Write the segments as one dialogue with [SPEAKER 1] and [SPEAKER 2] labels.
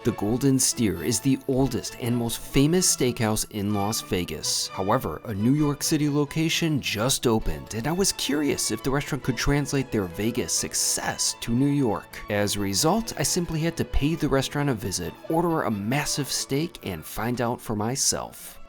[SPEAKER 1] The Golden Steer is the oldest and most famous steakhouse in Las Vegas. However, a New York City location just opened, and I was curious if the restaurant could translate their Vegas success to New York. As a result, I simply had to pay the restaurant a visit, order a massive steak, and find out for myself.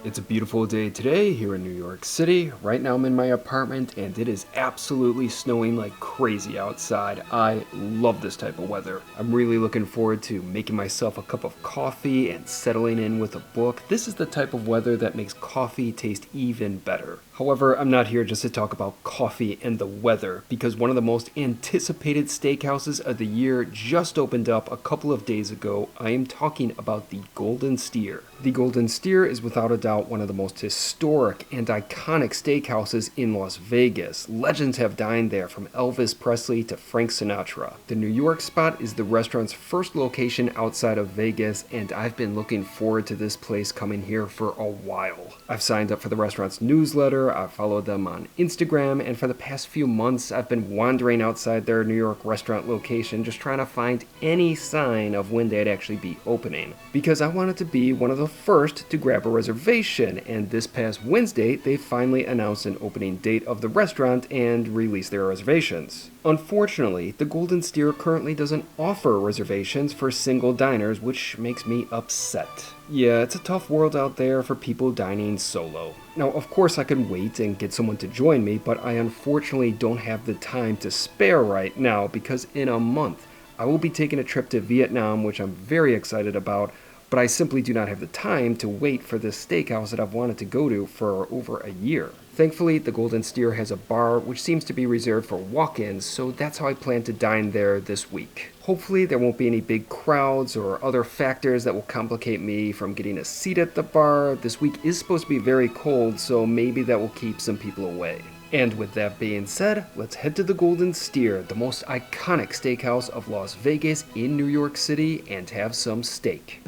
[SPEAKER 1] It's a beautiful day today here in New York City. Right now I'm in my apartment and it is absolutely snowing like crazy outside. I love this type of weather. I'm really looking forward to making myself a cup of coffee and settling in with a book. This is the type of weather that makes coffee taste even better. However, I'm not here just to talk about coffee and the weather, because one of the most anticipated steakhouses of the year just opened up a couple of days ago. I am talking about the Golden Steer. The Golden Steer is without a doubt one of the most historic and iconic steakhouses in Las Vegas. Legends have dined there, from Elvis Presley to Frank Sinatra. The New York spot is the restaurant's first location outside of Vegas, and I've been looking forward to this place coming here for a while. I've signed up for the restaurant's newsletter, I've followed them on Instagram, and for the past few months I've been wandering outside their New York restaurant location just trying to find any sign of when they'd actually be opening, because I wanted to be one of the first to grab a reservation. And this past Wednesday they finally announced an opening date of the restaurant and released their reservations. Unfortunately, the Golden Steer currently doesn't offer reservations for single diners, which makes me upset. Yeah, it's a tough world out there for people dining solo. Now, of course I could wait and get someone to join me, but I unfortunately don't have the time to spare right now, because in a month I will be taking a trip to Vietnam, which I'm very excited about, but I simply do not have the time to wait for this steakhouse that I've wanted to go to for over a year. Thankfully, the Golden Steer has a bar which seems to be reserved for walk-ins, so that's how I plan to dine there this week. Hopefully there won't be any big crowds or other factors that will complicate me from getting a seat at the bar. This week is supposed to be very cold, so maybe that will keep some people away. And with that being said, let's head to the Golden Steer, the most iconic steakhouse of Las Vegas in New York City, and have some steak.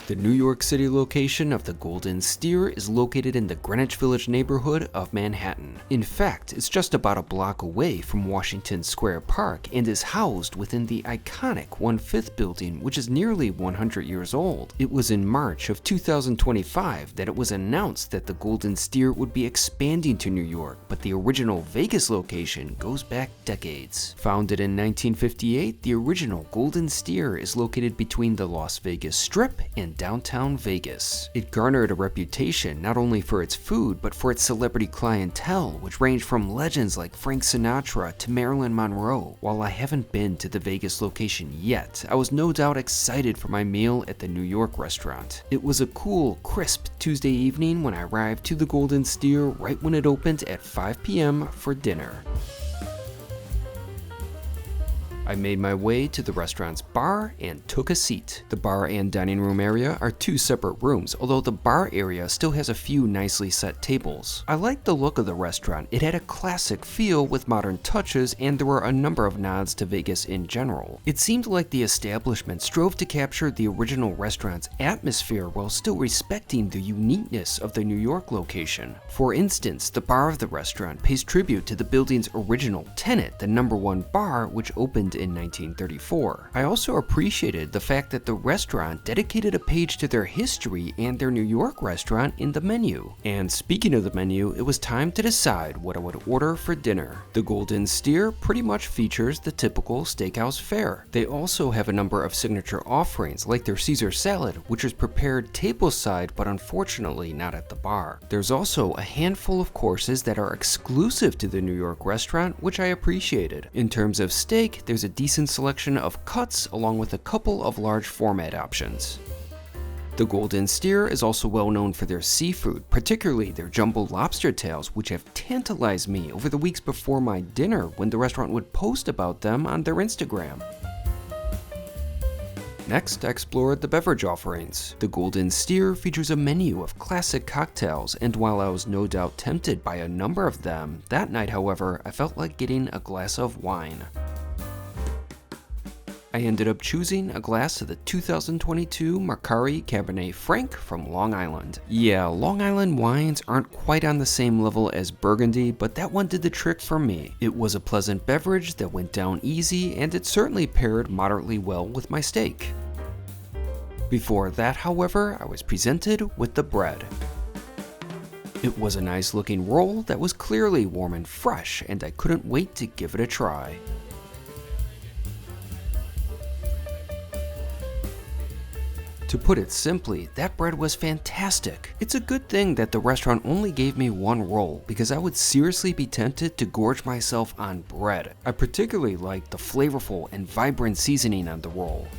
[SPEAKER 1] The New York City location of the Golden Steer is located in the Greenwich Village neighborhood of Manhattan. In fact, it's just about a block away from Washington Square Park and is housed within the iconic 1/5 building, which is nearly 100 years old. It was in March of 2025 that it was announced that the Golden Steer would be expanding to New York, but the original Vegas location goes back decades. Founded in 1958, the original Golden Steer is located between the Las Vegas Strip and downtown Vegas. It garnered a reputation not only for its food, but for its celebrity clientele, which ranged from legends like Frank Sinatra to Marilyn Monroe. While I haven't been to the Vegas location yet, I was no doubt excited for my meal at the New York restaurant. It was a cool, crisp Tuesday evening when I arrived to the Golden Steer right when it opened at 5 p.m. for dinner. I made my way to the restaurant's bar and took a seat. The bar and dining room area are two separate rooms, although the bar area still has a few nicely set tables. I liked the look of the restaurant. It had a classic feel with modern touches, and there were a number of nods to Vegas in general. It seemed like the establishment strove to capture the original restaurant's atmosphere while still respecting the uniqueness of the New York location. For instance, the bar of the restaurant pays tribute to the building's original tenant, the #1 bar, which opened in 1934. I also appreciated the fact that the restaurant dedicated a page to their history and their New York restaurant in the menu. And speaking of the menu, it was time to decide what I would order for dinner. The Golden Steer pretty much features the typical steakhouse fare. They also have a number of signature offerings, like their Caesar salad, which is prepared tableside but unfortunately not at the bar. There's also a handful of courses that are exclusive to the New York restaurant, which I appreciated. In terms of steak, there's a decent selection of cuts along with a couple of large format options. The Golden Steer is also well known for their seafood, particularly their jumbo lobster tails, which have tantalized me over the weeks before my dinner when the restaurant would post about them on their Instagram. Next, I explored the beverage offerings. The Golden Steer features a menu of classic cocktails, and while I was no doubt tempted by a number of them, that night, however, I felt like getting a glass of wine. I ended up choosing a glass of the 2022 Mercari Cabernet Franc from Long Island. Yeah, Long Island wines aren't quite on the same level as Burgundy, but that one did the trick for me. It was a pleasant beverage that went down easy, and it certainly paired moderately well with my steak. Before that, however, I was presented with the bread. It was a nice looking roll that was clearly warm and fresh, and I couldn't wait to give it a try. To put it simply, that bread was fantastic. It's a good thing that the restaurant only gave me one roll, because I would seriously be tempted to gorge myself on bread. I particularly liked the flavorful and vibrant seasoning on the roll.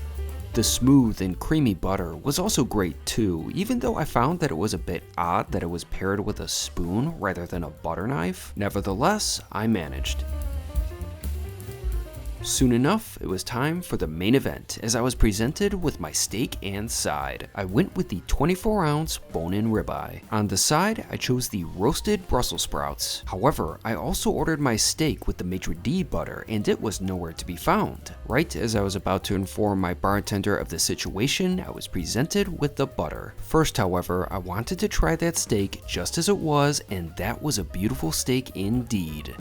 [SPEAKER 1] The smooth and creamy butter was also great too, even though I found that it was a bit odd that it was paired with a spoon rather than a butter knife. Nevertheless, I managed. Soon enough, it was time for the main event, as I was presented with my steak and side. I went with the 24-ounce bone-in ribeye. On the side, I chose the roasted Brussels sprouts. However, I also ordered my steak with the maitre d' butter, and it was nowhere to be found. Right as I was about to inform my bartender of the situation, I was presented with the butter. First, however, I wanted to try that steak just as it was, and that was a beautiful steak indeed.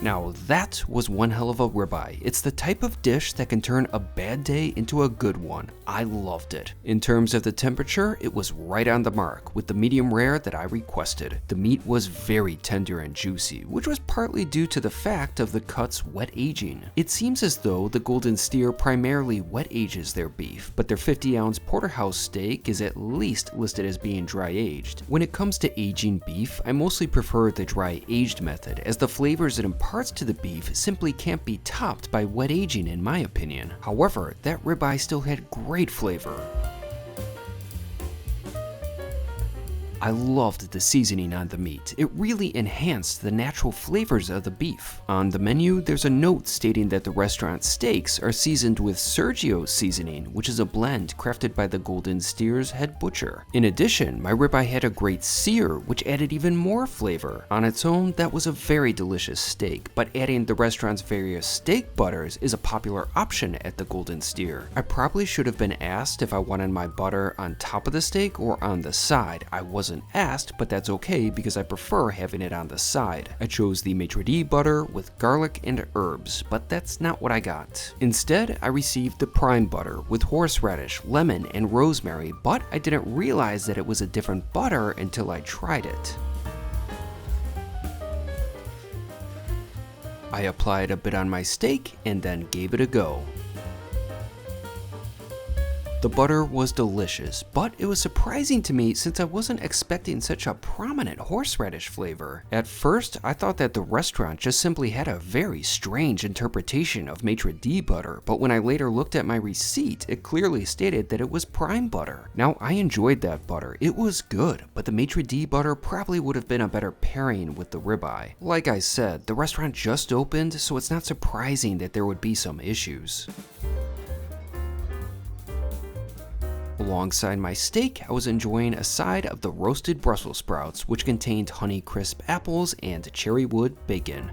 [SPEAKER 1] Now that was one hell of a ribeye. It's the type of dish that can turn a bad day into a good one. I loved it. In terms of the temperature, it was right on the mark with the medium rare that I requested. The meat was very tender and juicy, which was partly due to the fact of the cut's wet aging. It seems as though the Golden Steer primarily wet ages their beef, but their 50-ounce porterhouse steak is at least listed as being dry aged. When it comes to aging beef, I mostly prefer the dry aged method, as the flavors it imparts to the beef simply can't be topped by wet aging in my opinion. However, that ribeye still had great flavor. I loved the seasoning on the meat. It really enhanced the natural flavors of the beef. On the menu, there's a note stating that the restaurant's steaks are seasoned with Sergio's seasoning, which is a blend crafted by the Golden Steer's head butcher. In addition, my ribeye had a great sear, which added even more flavor. On its own, that was a very delicious steak, but adding the restaurant's various steak butters is a popular option at the Golden Steer. I probably should have been asked if I wanted my butter on top of the steak or on the side. I wasn't asked, but that's okay because I prefer having it on the side. I chose the maitre d' butter with garlic and herbs, but that's not what I got. Instead, I received the prime butter with horseradish, lemon, and rosemary, but I didn't realize that it was a different butter until I tried it. I applied a bit on my steak and then gave it a go. The butter was delicious, but it was surprising to me since I wasn't expecting such a prominent horseradish flavor. At first, I thought that the restaurant just simply had a very strange interpretation of maitre d' butter, but when I later looked at my receipt, it clearly stated that it was prime butter. Now, I enjoyed that butter. It was good, but the maitre d' butter probably would have been a better pairing with the ribeye. Like I said, the restaurant just opened, so it's not surprising that there would be some issues. Alongside my steak, I was enjoying a side of the roasted Brussels sprouts, which contained Honeycrisp apples and cherrywood bacon.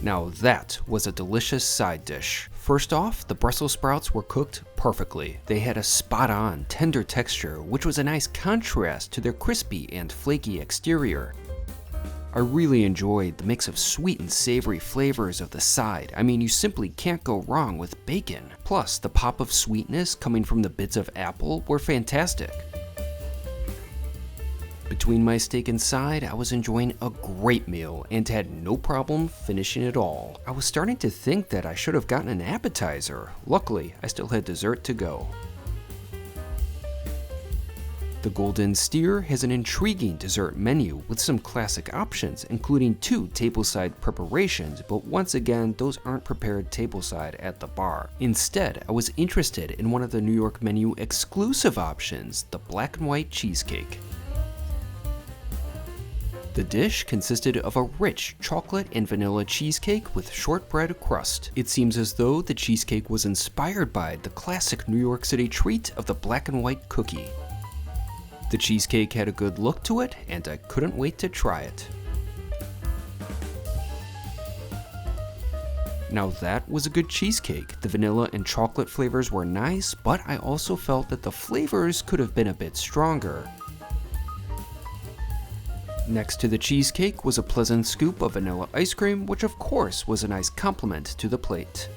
[SPEAKER 1] Now that was a delicious side dish. First off, the Brussels sprouts were cooked perfectly. They had a spot-on, tender texture, which was a nice contrast to their crispy and flaky exterior. I really enjoyed the mix of sweet and savory flavors of the side. I mean, you simply can't go wrong with bacon. Plus, the pop of sweetness coming from the bits of apple were fantastic. Between my steak and side, I was enjoying a great meal and had no problem finishing it all. I was starting to think that I should have gotten an appetizer. Luckily, I still had dessert to go. The Golden Steer has an intriguing dessert menu with some classic options, including 2 tableside preparations, but once again, those aren't prepared tableside at the bar. Instead, I was interested in one of the New York menu exclusive options, the black and white cheesecake. The dish consisted of a rich chocolate and vanilla cheesecake with shortbread crust. It seems as though the cheesecake was inspired by the classic New York City treat of the black and white cookie. The cheesecake had a good look to it, and I couldn't wait to try it. Now that was a good cheesecake. The vanilla and chocolate flavors were nice, but I also felt that the flavors could have been a bit stronger. Next to the cheesecake was a pleasant scoop of vanilla ice cream, which of course was a nice compliment to the plate.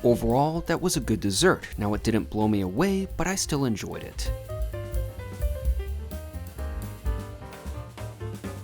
[SPEAKER 1] Overall, that was a good dessert. Now it didn't blow me away, but I still enjoyed it.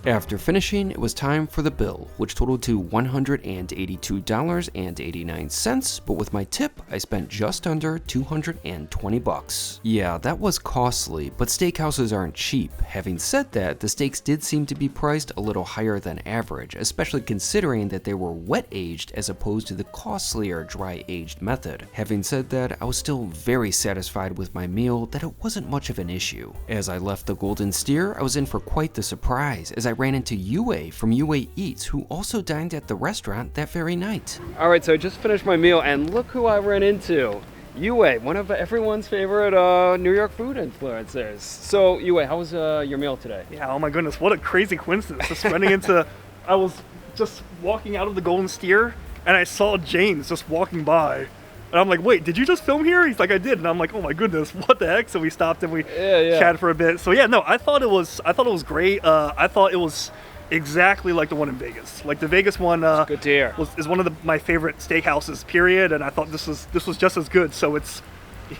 [SPEAKER 1] After finishing, it was time for the bill, which totaled to $182.89, but with my tip, I spent just under $220. Yeah, that was costly, but steakhouses aren't cheap. Having said that, the steaks did seem to be priced a little higher than average, especially considering that they were wet-aged as opposed to the costlier dry-aged method. Having said that, I was still very satisfied with my meal that it wasn't much of an issue. As I left the Golden Steer, I was in for quite the surprise, as I ran into Yue from Yue Eats, who also dined at the restaurant that very night. All right, so I just finished my meal, and look who I ran into. Yue, one of everyone's favorite New York food influencers. So, Yue, how was your meal today?
[SPEAKER 2] Yeah, oh my goodness, what a crazy coincidence. Just running into, I was just walking out of the Golden Steer, and I saw James just walking by. And I'm like, wait, did you just film here? He's like, I did. And I'm like, oh my goodness, what the heck? So we stopped and we chatted for a bit. So yeah, no, I thought it was great. I thought it was exactly like the one in Vegas. Like the Vegas one
[SPEAKER 1] good to hear.
[SPEAKER 2] is one of my favorite steakhouses, period. And I thought this was just as good. So it's,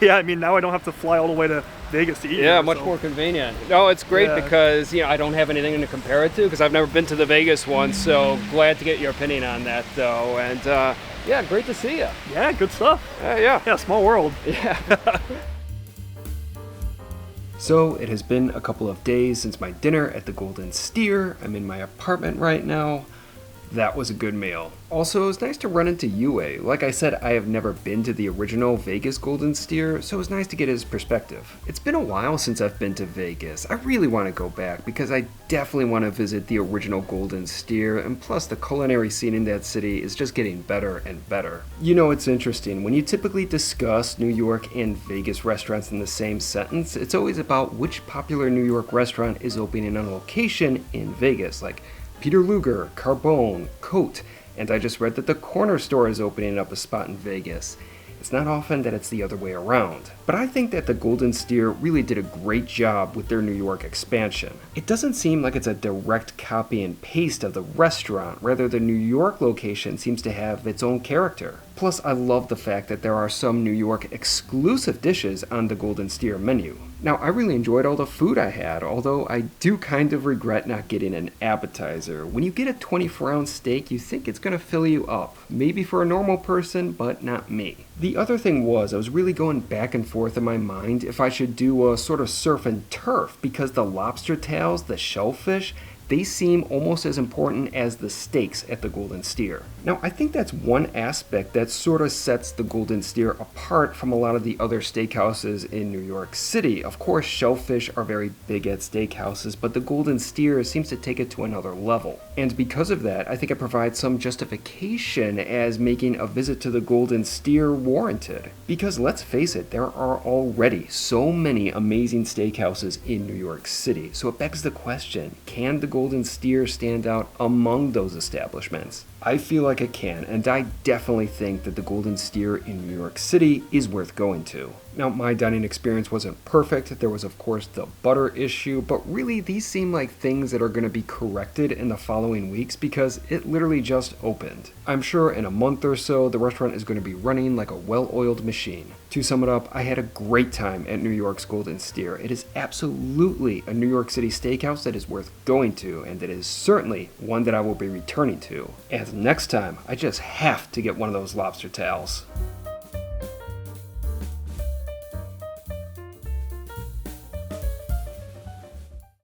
[SPEAKER 2] yeah, I mean, now I don't have to fly all the way to Vegas to eat.
[SPEAKER 1] Yeah, much more convenient. No, it's great because, you know, I don't have anything to compare it to because I've never been to the Vegas one. So glad to get your opinion on that, though. And yeah, great to see you.
[SPEAKER 2] Yeah, good stuff. Yeah, small world.
[SPEAKER 1] Yeah. So it has been a couple of days since my dinner at the Golden Steer. I'm in my apartment right now. That was a good meal. Also, it was nice to run into Yue. Like I said, I have never been to the original Vegas Golden Steer, so it was nice to get his perspective. It's been a while since I've been to Vegas. I really want to go back because I definitely want to visit the original Golden Steer, and plus the culinary scene in that city is just getting better and better. You know, it's interesting. When you typically discuss New York and Vegas restaurants in the same sentence, it's always about which popular New York restaurant is opening on location in Vegas, like Peter Luger, Carbone, Cote, and I just read that the Corner Store is opening up a spot in Vegas. It's not often that it's the other way around. But I think that the Golden Steer really did a great job with their New York expansion. It doesn't seem like it's a direct copy and paste of the restaurant, rather the New York location seems to have its own character. Plus, I love the fact that there are some New York exclusive dishes on the Golden Steer menu. Now, I really enjoyed all the food I had, although I do kind of regret not getting an appetizer. When you get a 24-ounce steak, you think it's going to fill you up. Maybe for a normal person, but not me. The other thing was, I was really going back and forth in my mind if I should do a sort of surf and turf, because the lobster tails, the shellfish, they seem almost as important as the steaks at the Golden Steer. Now, I think that's one aspect that sort of sets the Golden Steer apart from a lot of the other steakhouses in New York City. Of course, shellfish are very big at steakhouses, but the Golden Steer seems to take it to another level. And because of that, I think it provides some justification as making a visit to the Golden Steer warranted. Because let's face it, there are already so many amazing steakhouses in New York City. So it begs the question, can the Golden Steer stand out among those establishments? I feel like it can, and I definitely think that the Golden Steer in New York City is worth going to. Now, my dining experience wasn't perfect. There was, of course, the butter issue, but really these seem like things that are going to be corrected in the following weeks because it literally just opened. I'm sure in a month or so, the restaurant is going to be running like a well-oiled machine. To sum it up, I had a great time at New York's Golden Steer. It is absolutely a New York City steakhouse that is worth going to, and it is certainly one that I will be returning to. And next time, I just have to get one of those lobster tails.